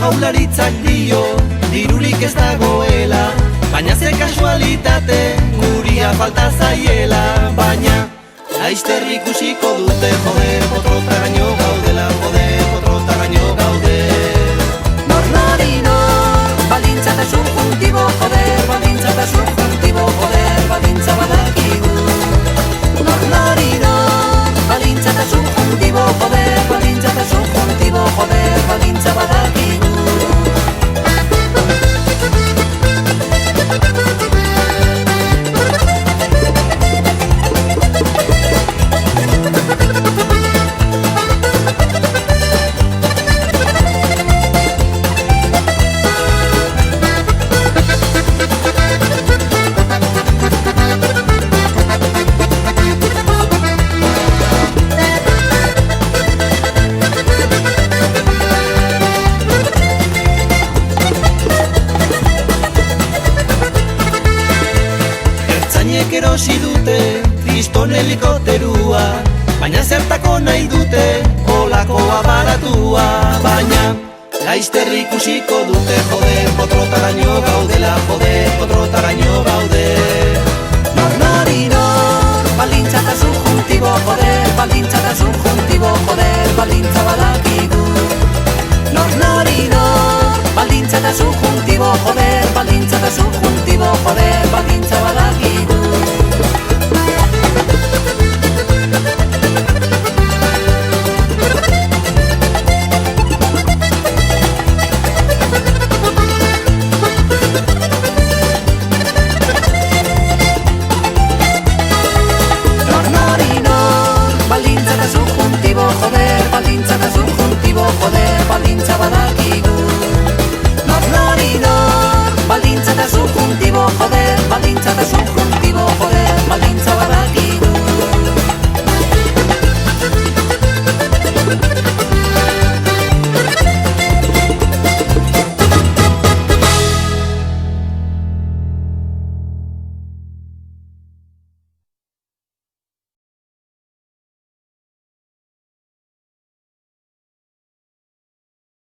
Jaurlaritzak dio, dirurik ez dagoela, baina ze kasualitate, guria falta zaiela. Baina, laizter ikusiko dute, jode, potrotaraino gaudela, jode, potrotaraino gaude. Nor, balintza eta subjuntibo, joder, balintza eta subjuntibo, joder, balintza badakigu. Nor, balintza eta subjuntibo, joder, balintza eta subjuntibo, joder, balintza badakigu. Erosi dute kriston helikopterua, baina zertako nahi dute olako abaratua. Baina laizter ikusiko dute, jode, potrotaraino gaudela, jode, potrotaraino gaude. Nor, balintza eta subjuntibo, joder, balintza eta subjuntibo, joder, balintza badakigu. Nor, balintza eta subjuntibo, joder, balintza eta subjuntibo, joder, balintza badakigu.